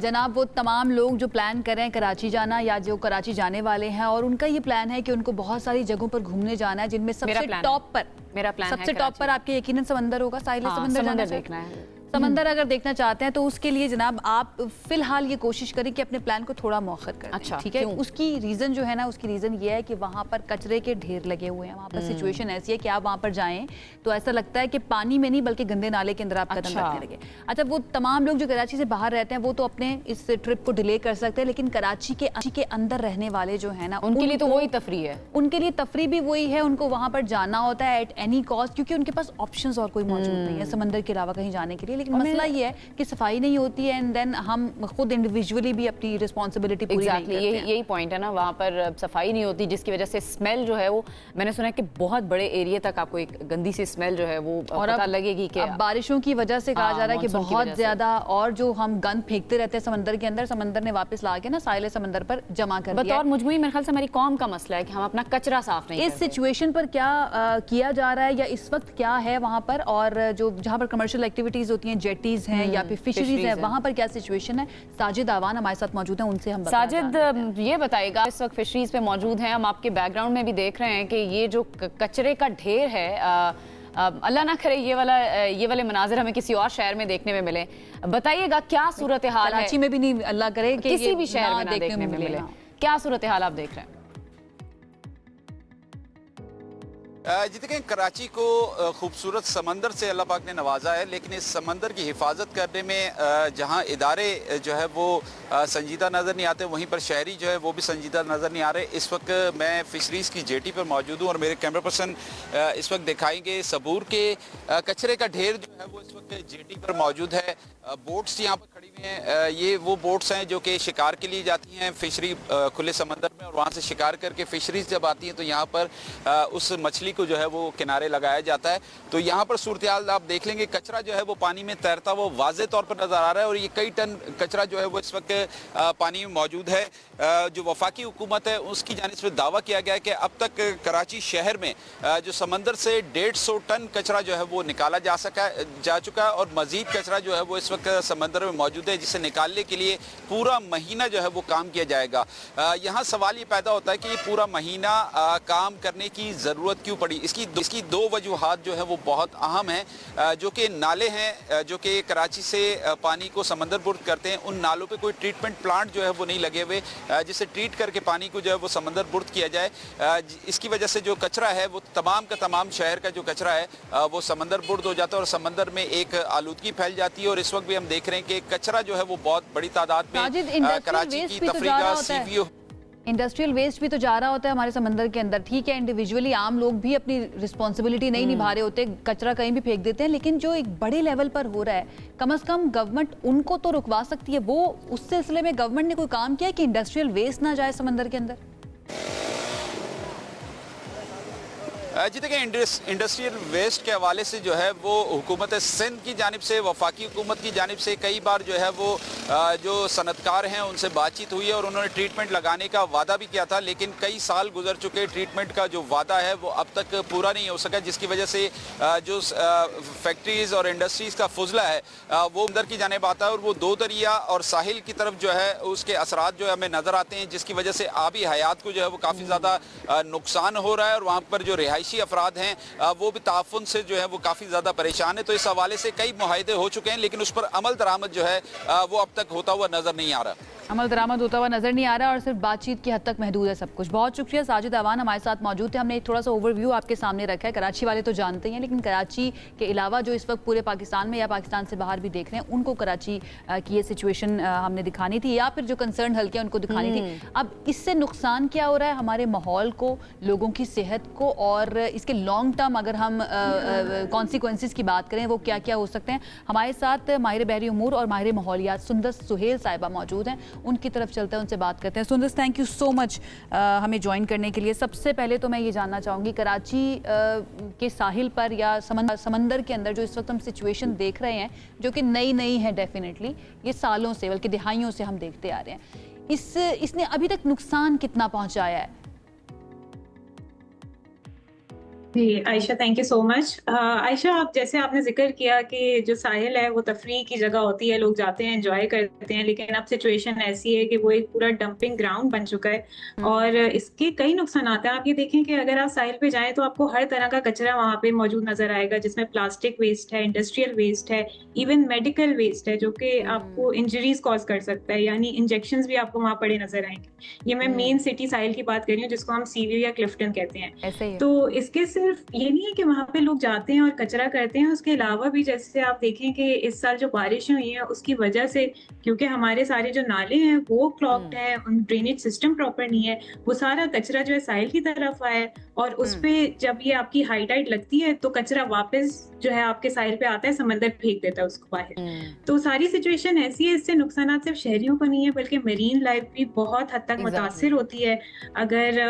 جناب وہ تمام لوگ جو پلان کر رہے ہیں کراچی جانا یا جو کراچی جانے والے ہیں اور ان کا یہ پلان ہے کہ ان کو بہت ساری جگہوں پر گھومنے جانا ہے جن میں سب سے ٹاپ پر آپ کے یقیناً سمندر ہوگا، ساحل سمندر دیکھنا ہے۔ سمندر اگر دیکھنا چاہتے ہیں تو اس کے لیے جناب آپ فی الحال یہ کوشش کریں کہ اپنے پلان کو تھوڑا مؤخر کر دیں، ٹھیک ہے؟ اس کی ریزن جو ہے نا، اس کی ریزن یہ ہے کہ وہاں پر کچرے کے ڈھیر لگے ہوئے ہیں، وہاں پر سچویشن ایسی ہے کہ آپ وہاں پر جائیں تو ایسا لگتا ہے کہ پانی میں نہیں بلکہ گندے نالے کے اندر آپ قدم رکھنے لگے۔ اچھا، وہ تمام لوگ جو کراچی سے باہر رہتے ہیں وہ تو اپنے اس ٹرپ کو ڈیلے کر سکتے ہیں، لیکن کراچی کے اندر رہنے والے جو ہیں نا، ان کے لیے تو وہی تفریح ہے، ان کے لیے تفریح بھی وہی ہے، ان کو وہاں پر جانا ہوتا ہے ایٹ اینی کاسٹ، کیونکہ ان کے پاس آپشنز اور کوئی موجود نہیں ہے سمندر کے علاوہ کہیں جانے کے لیے۔ لیکن مسئلہ یہ ہے کہ صفائی نہیں ہوتی ہے، اینڈ دین ہم خود انڈیویجولی بھی اپنی رسپانسبلٹی پوری نہیں کرتے ہیں۔ یہی پوائنٹ ہے نا، وہاں پر صفائی نہیں ہوتی جس کی وجہ سے اسمیل جو ہے وہ، میں نے سنا ہے کہ بہت بڑے ایریا تک آپ کو ایک گندی سی اسمیل جو ہے وہ پتہ لگے گی کہ بارشوں کی وجہ سے کہا جا رہا ہے کہ بہت زیادہ، اور جو ہم گند پھینکتے رہتے ہیں سمندر کے اندر، سمندر نے واپس لا کے نا ساحل سمندر پر جمع کر دیا ہے۔ بطور مجموعی میرے خیال سے ہماری قوم کا مسئلہ ہے کہ ہم اپنا کچرا صاف نہیں کرتے۔ اس سچویشن پر کیا کیا جا رہا ہے یا اس وقت کیا ہے وہاں پر، اور جو جہاں پر کمرشل ایکٹیویٹیز ہوتی ہیں، جیٹیز ہیں یا پھر فشریز ہیں، وہاں پر کیا سچویشن ہے؟ ساجد آوان ہمارے ساتھ موجود ہیں، ان سے ہم ساجد یہ بتائے گا، اس وقت فشریز پہ موجود ہیں ہم، آپ کے بیک گراؤنڈ میں بھی دیکھ رہے ہیں کہ یہ جو کچرے کا ڈھیر ہے، اللہ نہ کرے یہ والے مناظر ہمیں کسی اور شہر میں دیکھنے میں ملیں، بتائیے گا کیا صورتحال ہے؟ کراچی میں بھی نہیں، اللہ کرے کہ کسی بھی شہر میں نہ دیکھنے میں ملے، کیا صورتحال آپ دیکھ رہے ہیں؟ جی دیکھیں، کراچی کو خوبصورت سمندر سے اللہ پاک نے نوازا ہے، لیکن اس سمندر کی حفاظت کرنے میں جہاں ادارے جو ہے وہ سنجیدہ نظر نہیں آتے، وہیں پر شہری جو ہے وہ بھی سنجیدہ نظر نہیں آ رہے۔ اس وقت میں فشریز کی جیٹی پر موجود ہوں اور میرے کیمرہ پرسن اس وقت دکھائیں گے صبور کے کچرے کا ڈھیر جو ہے وہ اس وقت جیٹی پر موجود ہے۔ بوٹس یہاں پر کھڑی ہوئی ہیں، یہ وہ بوٹس ہیں جو کہ شکار کے لیے جاتی ہیں فشری کھلے سمندر میں، اور وہاں سے شکار کر کے فشریز جب آتی ہیں تو یہاں پر اس مچھلی کو جو ہے وہ کنارے لگایا جاتا ہے۔ تو یہاں پر صورتحال آپ دیکھ لیں گے، کچرا جو ہے وہ پانی میں تیرتا وہ واضح طور پر نظر آ رہا ہے، اور یہ کئی ٹن کچرا جو ہے وہ اس وقت پانی میں موجود ہے۔ جو وفاقی حکومت ہے اس کی جانب سے دعویٰ کیا گیا ہے کہ اب تک کراچی شہر میں جو سمندر سے 150 ٹن کچرا جو ہے وہ نکالا جا چکا ہے، اور مزید کچرا جو ہے وہ اس وقت سمندر میں موجود ہے، جسے نکالنے کے لیے پورا مہینہ جو ہے وہ کام کیا جائے گا۔ یہاں سوال یہ پیدا ہوتا ہے کہ یہ پورا مہینہ کام کرنے کی ضرورت کیوں پڑی؟ اس کی دو وجوہات جو ہے وہ بہت اہم ہیں، جو کہ نالے ہیں جو کہ کراچی سے پانی کو سمندر برد کرتے ہیں، ان نالوں پہ کوئی ٹریٹمنٹ پلانٹ جو ہے وہ نہیں لگے ہوئے جسے ٹریٹ کر کے پانی کو جو ہے وہ سمندر برد کیا جائے۔ اس کی وجہ سے جو کچرا ہے وہ تمام کا تمام شہر کا جو کچرا ہے وہ سمندر برد ہو جاتا ہے، اور سمندر میں ایک آلودگی پھیل جاتی ہے۔ اور اس وقت بھی ہم دیکھ رہے ہیں کہ کچرا جو ہے وہ بہت بڑی تعداد میں کراچی کی تفریح کا CVO انڈسٹریل ویسٹ بھی تو جا رہا ہوتا ہے ہمارے سمندر کے اندر، ٹھیک ہے انڈیویجولی عام لوگ بھی اپنی رسپانسبلٹی نہیں نبھا رہے ہوتے، کچرا کہیں بھی پھینک دیتے ہیں، لیکن جو ایک بڑے لیول پر ہو رہا ہے کم از کم گورنمنٹ ان کو تو رکوا سکتی ہے۔ وہ اس سلسلے میں گورنمنٹ نے کوئی کام کیا ہے کہ انڈسٹریل ویسٹ نہ جائے سمندر کے اندر؟ جی دیکھیں، انڈسٹریل ویسٹ کے حوالے سے جو ہے وہ حکومت سندھ کی جانب سے، وفاقی حکومت کی جانب سے کئی بار جو ہے وہ جو صنعت کار ہیں ان سے بات چیت ہوئی ہے، اور انہوں نے ٹریٹمنٹ لگانے کا وعدہ بھی کیا تھا، لیکن کئی سال گزر چکے، ٹریٹمنٹ کا جو وعدہ ہے وہ اب تک پورا نہیں ہو سکا، جس کی وجہ سے جو فیکٹریز اور انڈسٹریز کا فضلہ ہے وہ اندر کی جانب آتا ہے، اور وہ دو دریا اور ساحل کی طرف جو ہے اس کے اثرات جو ہے ہمیں نظر آتے ہیں، جس کی وجہ سے آبی حیات کو جو ہے وہ کافی زیادہ نقصان ہو رہا ہے، اور وہاں پر جو رہائشی افراد ہیں وہ بھی تعفن سے جو ہے وہ کافی زیادہ پریشان ہے۔ تو اس حوالے سے کئی معاہدے ہو چکے ہیں، لیکن اس پر عمل درآمد جو ہے وہ اب تک ہوتا ہوا نظر نہیں آ رہا۔ عمل درآمد ہوتا ہوا نظر نہیں آ رہا، اور صرف بات چیت کی حد تک محدود ہے سب کچھ۔ بہت شکریہ، ساجد آوان ہمارے ساتھ موجود تھے، ہم نے ایک تھوڑا سا اوور ویو آپ کے سامنے رکھا ہے۔ کراچی والے تو جانتے ہیں، لیکن کراچی کے علاوہ جو اس وقت پورے پاکستان میں یا پاکستان سے باہر بھی دیکھ رہے ہیں، ان کو کراچی کی یہ سچویشن ہم نے دکھانی تھی، یا پھر جو کنسرن حلقے ہیں ان کو دکھانی تھی۔ اب اس سے نقصان کیا ہو رہا ہے ہمارے ماحول کو، لوگوں کی صحت کو، اور اس کے لانگ ٹرم اگر ہم کانسیکوینسز کی بات کریں وہ کیا کیا ہو سکتے ہیں۔ ہمارے ساتھ ماہر بحری امور اور ماہر ماحولیات سندس سہیل صاحبہ موجود ہیں، ان کی طرف چلتے ہیں، ان سے بات کرتے ہیں۔ سندس، تھینک یو سو مچ ہمیں جوائن کرنے کے لیے۔ سب سے پہلے تو میں یہ جاننا چاہوں گی، کراچی کے ساحل پر یا سمندر کے اندر جو اس وقت ہم سچویشن دیکھ رہے ہیں، جو کہ نئی ہے ڈیفینیٹلی، یہ سالوں سے بلکہ دہائیوں سے ہم دیکھتے آ رہے ہیں، اس نے ابھی تک نقصان کتنا پہنچایا ہے؟ जी, Ayesha thank you so much. Ayesha, आप जैसे आपने ज़िक्र किया कि जो साहिल है वो तफरीह की जगह होती है, लोग जाते हैं, एन्जॉय करते हैं, लेकिन अब सिचुएशन ऐसी है कि वो एक पूरा डंपिंग ग्राउंड बन चुका है और इसके कई नुकसानात हैं। आप ये देखें कि अगर आप साहिल पे जाएँ तो आपको हर तरह का कचरा वहाँ पे मौजूद नज़र आएगा, जिसमें प्लास्टिक वेस्ट है, इंडस्ट्रियल वेस्ट है, इवन मेडिकल वेस्ट है, जो कि आपको इंजरीज़ कॉज़ कर सकता है, यानी इंजेक्शंस भी आपको वहाँ पड़े नज़र आएँगे। ये मैं मेन सिटी साहिल की बात कर रही हूँ, जिसको हम सी व्यू या क्लिफ्टन कहते हैं। ऐसे ही है। तो इसके सिर्फ ये नहीं है कि वहाँ पे लोग जाते हैं और कचरा करते हैं, उसके अलावा भी जैसे आप देखें कि इस साल जो बारिशें हुई हैं उसकी वजह से, क्योंकि हमारे सारे जो नाले हैं वो क्लॉग्ड हैं, उन ड्रेनेज सिस्टम प्रॉपर नहीं है, वो सारा कचरा जो है साहिल की तरफ आया है और उस पे जब ये आपकी हाई टाइड लगती है तो कचरा वापस जो है आपके साहिल पे आता है, समंदर फेंक देता है उसको बाहर। तो सारी सिचुएशन ऐसी है, इससे नुकसान सिर्फ शहरियों को नहीं है बल्कि मरीन लाइफ भी बहुत हद तक मुतासिर होती है। अगर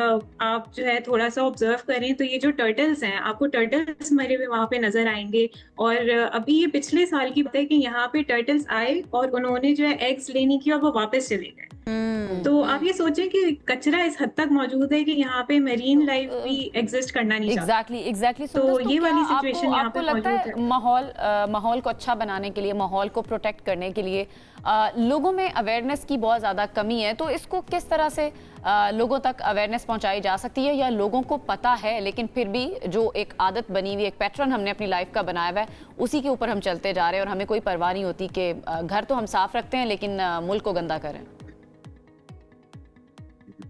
आप जो है थोड़ा सा ऑब्जर्व करें तो ये जो टर्टल्स हैं, आपको टर्टल्स मरे हुए वहां पे नजर आएंगे और अभी ये पिछले साल की बात है कि यहाँ पे टर्टल्स आए और उन्होंने जो है एग्स लेने की और वो वापस चले गए। तो आप ये सोचें कि कचरा इस हद तक मौजूद है कि यहाँ पे मरीन लाइफ भी एग्जिस्ट करना नहीं चाहती। एग्जैक्टली। तो ये वाली सिचुएशन यहाँ आपको पे लगता मौजूद है है। माहौल को अच्छा बनाने के लिए, माहौल को प्रोटेक्ट करने के लिए लोगों में अवेयरनेस की बहुत ज़्यादा कमी है, तो इसको किस तरह से लोगों तक अवेयरनेस पहुंचाई जा सकती है, या लोगों को पता है लेकिन फिर भी जो एक आदत बनी हुई, एक पैटर्न हमने अपनी लाइफ का बनाया हुआ है, उसी के ऊपर हम चलते जा रहे हैं और हमें कोई परवाह नहीं होती कि घर तो हम साफ रखते हैं लेकिन मुल्क को गंदा करें?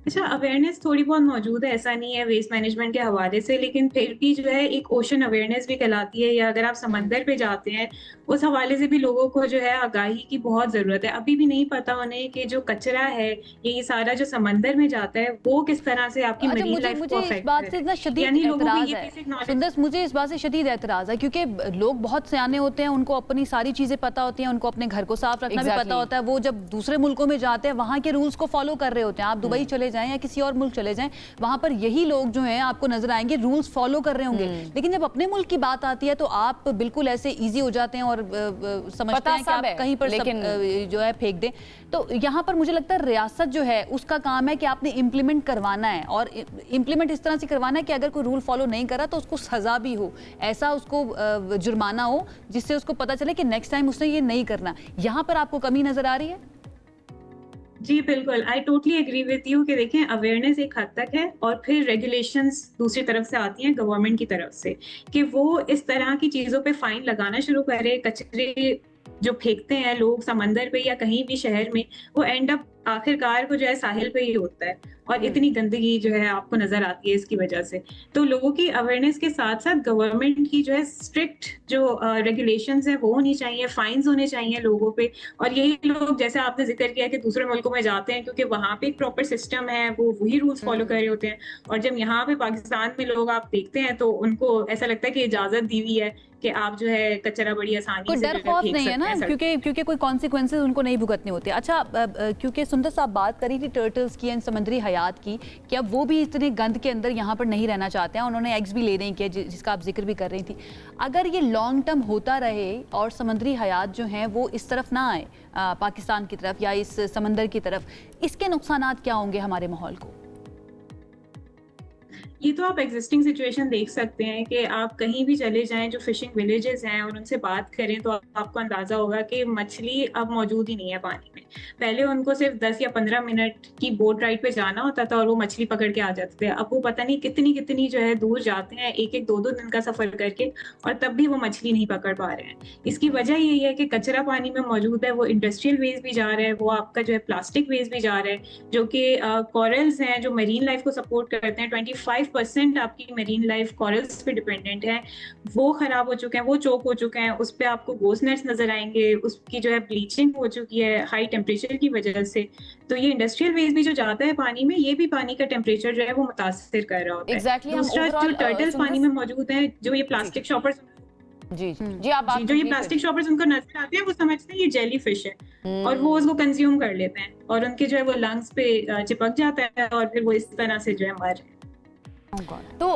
अच्छा, अवेयरनेस थोड़ी बहुत मौजूद है, ऐसा नहीं है वेस्ट मैनेजमेंट के हवाले से, लेकिन फिर भी जो है एक ओशन अवेयरनेस भी कहलाती है, या अगर आप समंदर पे जाते हैं उस हवाले से भी लोगों को जो है आगाही की बहुत ज़रूरत है। अभी भी नहीं पता उन्हें कि जो कचरा है ये सारा जो समंदर में जाता है वो किस तरह से आपकी अच्छा, मरीन मुझे लाइफ को मुझे इस अफेक्ट बात से इतना शदीद यानी लोगों को एतराज ये है बेसिक नॉलेज। सुंदर, मुझे इस बात से शदीद एतराज है क्योंकि लोग बहुत सियाने होते हैं, उनको अपनी सारी चीज़ें पता होती हैं, उनको अपने घर को साफ रखना भी पता होता है। वो जब दूसरे मुल्कों में जाते हैं वहाँ के रूल्स को फॉलो कर रहे होते हैं। आप दुबई चले जाएं या किसी और मुल्क चले जाएं, वहाँ पर यही लोग जो हैं आपको नजर आएंगे, रूल्स फॉलो कर रहे होंगे। लेकिन जब अपने मुल्क की बात आती है तो आप बिल्कुल ऐसे ईजी हो जाते हैं और समझते हैं कि आप कहीं पर जो है फेंक दें। तो यहाँ पर मुझे लगता है रियासत जो है उसका काम है कि आपने इम्प्लीमेंट करवाना है, और इम्प्लीमेंट इस तरह से करवाना है कि अगर कोई रूल फॉलो नहीं करा तो उसको सजा भी हो, ऐसा उसको जुर्माना हो जिससे उसको पता चले कि नेक्स्ट टाइम उसने ये नहीं करना। यहाँ पर आपको कमी नजर आ रही है? जी बिल्कुल, I totally agree with you कि देखें अवेयरनेस एक हद तक है और फिर रेगुलेशंस दूसरी तरफ से आती हैं गवर्नमेंट की तरफ से कि वो इस तरह की चीज़ों पे फाइन लगाना शुरू करे। कचरे जो फेंकते हैं लोग समंदर पे या कहीं भी शहर में, वो एंड अप आखिरकार को जो है साहिल पे ही होता है और इतनी गंदगी जो है आपको नजर आती है इसकी वजह से। तो लोगों की अवेयरनेस के साथ साथ गवर्नमेंट की जो है स्ट्रिक्ट जो रेगुलेशंस है वो होनी चाहिए, फाइन्स होने चाहिए लोगों पे। और यही लोग जैसे आपने जिक्र किया कि दूसरे मुल्कों में जाते हैं क्योंकि वहाँ पे एक प्रॉपर सिस्टम है, वो वही रूल्स फॉलो कर रहे होते हैं, और जब यहाँ पे पाकिस्तान में लोग आप देखते हैं तो उनको ऐसा लगता है कि इजाजत दी हुई है कि आप जो है कचरा बड़ी आसानी कोई से डर खौफ नहीं है ना, क्योंकि कोई कॉन्सिक्वेंसेस उनको नहीं भुगतने होते। अच्छा, क्योंकि सुंदर साहब बात करी थी टर्टल्स की, समुद्री हयात की, कि अब वो भी इतने गंद के अंदर यहाँ पर नहीं रहना चाहते हैं, उन्होंने एग्स भी ले नहीं किया जिसका आप जिक्र भी कर रही थी। अगर ये लॉन्ग टर्म होता रहे और समुद्री हयात जो हैं वो इस तरफ ना आए पाकिस्तान की तरफ या इस समंदर की तरफ, इसके नुकसानात क्या होंगे हमारे माहौल को? ये तो आप एग्जिस्टिंग सिचुएशन देख सकते हैं कि आप कहीं भी चले जाएं जो फिशिंग विलेजेस हैं और उनसे बात करें तो आपको अंदाजा होगा कि मछली अब मौजूद ही नहीं है पानी में। पहले उनको सिर्फ 10 या 15 मिनट की बोट राइड पे जाना होता था और वो मछली पकड़ के आ जाते थे। अब वो पता नहीं कितनी कितनी जो है दूर जाते हैं, एक एक दो दो दिन का सफर करके, और तब भी वो मछली नहीं पकड़ पा रहे हैं। इसकी वजह यही है कि कचरा पानी में मौजूद है, वो इंडस्ट्रियल वेस्ट भी जा रहा है, वो आपका जो है प्लास्टिक वेस्ट भी जा रहा है, जो कि कॉरल्स हैं जो मरीन लाइफ को सपोर्ट करते हैं। 25% आपकी मरीन लाइफ कॉरल्स पे डिपेंडेंट है, वो खराब हो चुके हैं, वो चोक हो चुके हैं। उस पे आपको गोस्ट नेट्स नजर आएंगे, उसकी जो है ब्लीचिंग हो चुकी है हाई टेम्परेचर की वजह से। तो ये इंडस्ट्रियल वेस्ट भी जो जाता है पानी में, ये भी पानी का टेम्परेचर जो है वो मुतासिर कर रहा होता है। दूसरा जो टर्टल्स पानी में मौजूद है, जो ये प्लास्टिक शॉपर्स आप बात जो ये प्लास्टिक शॉपर्स उनको नजर आते हैं, वो समझते हैं ये जेली फिश है और वो उसको कंज्यूम कर लेते हैं और उनके जो है वो लंग्स पे चिपक जाता है और फिर वो इस तरह से जो है मर रहे हैं। तो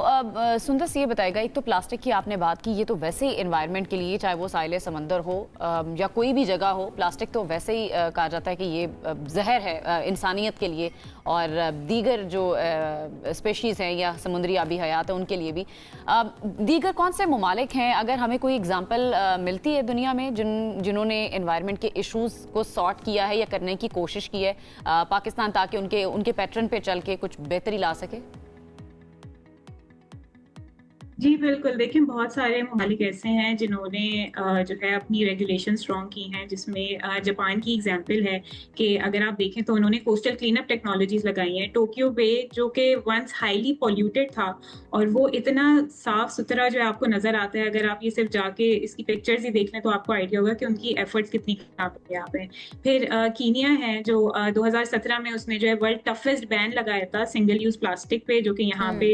सुंदर ये बताएगा, एक तो प्लास्टिक की आपने बात की, ये तो वैसे ही एनवायरनमेंट के लिए, चाहे वो साहिल समंदर हो या कोई भी जगह हो, प्लास्टिक तो वैसे ही कहा जाता है कि ये जहर है इंसानियत के लिए और दीगर जो स्पेशीज़ हैं या समुद्री आबी हयात है उनके लिए भी। दीगर कौन से ममालिक हैं, अगर हमें कोई एग्जांपल मिलती है दुनिया में जिन्होंने एनवायरनमेंट के इश्यूज़ को सॉर्ट किया है या करने की कोशिश की है पाकिस्तान, ताकि उनके पैटर्न पे चल के कुछ बेहतरी ला सके? जी बिल्कुल, देखिए बहुत सारे ममालिक ऐसे हैं जिन्होंने जो है अपनी रेगुलेशन स्ट्रॉन्ग की हैं, जिसमें जापान की एग्जांपल है कि अगर आप देखें तो उन्होंने कोस्टल क्लीन अप टेक्नोलॉजीज लगाई हैं। टोक्यो बे जो कि वंस हाईली पॉल्यूटेड था और वो इतना साफ सुथरा जो है आपको नजर आता है, अगर आप ये सिर्फ जाके इसकी पिक्चर्स ही देख लें तो आपको आइडिया होगा कि उनकी एफर्ट्स कितनी कामयाब हैं। फिर कीनिया है जो 2017 में उसने जो है वर्ल्ड टफेस्ट बैन लगाया था सिंगल यूज प्लास्टिक पे, जो कि यहाँ पे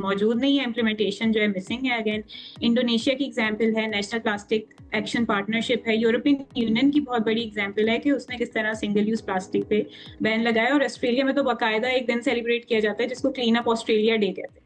मौजूद नहीं है, इम्प्लीमेंटेशन जो है मिसिंग है अगेन। इंडोनेशिया की एग्जांपल है, नेशनल प्लास्टिक एक्शन पार्टनरशिप है। यूरोपियन यूनियन की बहुत बड़ी एग्जांपल है कि उसने किस तरह सिंगल यूज प्लास्टिक पे बैन लगाया, और ऑस्ट्रेलिया में तो बाकायदा एक दिन सेलिब्रेट किया जाता है जिसको क्लीन अप ऑस्ट्रेलिया डे कहते हैं।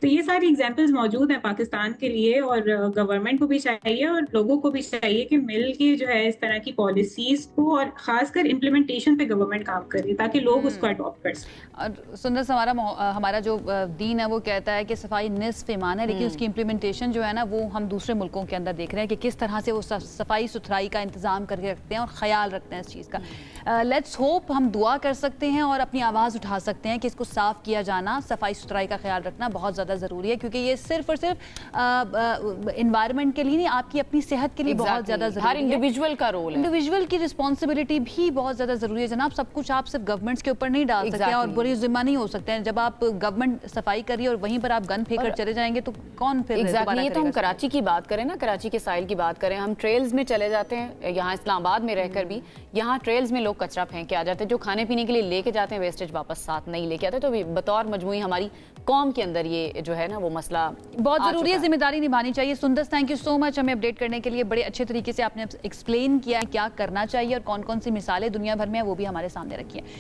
तो ये सारी एग्जांपल्स मौजूद हैं पाकिस्तान के लिए, और गवर्नमेंट को भी चाहिए और लोगों को भी चाहिए कि मिल के जो है इस तरह की पॉलिसीज को और खासकर इम्प्लीमेंटेशन पे गवर्नमेंट काम करे ताकि लोग उसको अडॉप्ट कर सकें। और सुंदर हमारा जो दीन है वो कहता है कि सफाई निस्फ ईमान है, लेकिन उसकी इम्प्लीमेंटेशन जो है ना वो हम दूसरे मुल्कों के अंदर देख रहे हैं कि किस तरह से वो सफाई सुथराई का इंतजाम करके रखते हैं और ख्याल रखते हैं इस चीज़ का। लेट्स होप हम दुआ कर सकते हैं और अपनी आवाज़ उठा सकते हैं कि इसको साफ़ किया जाना, सफाई सुथराई का ख्याल रखना बहुत ज़्यादा ज़रूरी है, क्योंकि ये सिर्फ और सिर्फ इन्वायरमेंट के लिए नहीं, आपकी अपनी सेहत के लिए बहुत ज़्यादा ज़रूरी है। हर इंडिविजुअल का रोल है, इंडिविजुअल की रिस्पॉन्सिबिलिटी भी बहुत ज़्यादा ज़रूरी है जनाब। सब कुछ आप सिर्फ गवर्नमेंट्स के ऊपर नहीं डाल सकते और बुरी जिम्मा नहीं हो सकते हैं। जब आप गवर्नमेंट सफाई करिए और वहीं पर आप गन फेंक कर चले जाएंगे तो कौन फिर ये तो हम कराची की बात करें ना, कराची के साहिल की बात करें, हम ट्रेल्स में चले जाते हैं, यहाँ इस्लामाबाद में रहकर भी यहाँ ट्रेल्स में लोग कचरा फेंक के आ जाते हैं, जो खाने पीने के लिए लेके जाते हैं वेस्टेज वापस साथ नहीं लेके आते। तो बतौर मजमूई हमारी कौम के अंदर ये जो है ना वो मसला बहुत ज़रूरी है, जिम्मेदारी निभानी चाहिए। सुंदर, थैंक यू सो मच हमें अपडेट करने के लिए। बड़े अच्छे तरीके से आपने एक्सप्लेन किया क्या करना चाहिए और कौन कौन सी मिसालें दुनिया भर में है वो भी हमारे सामने रखी है।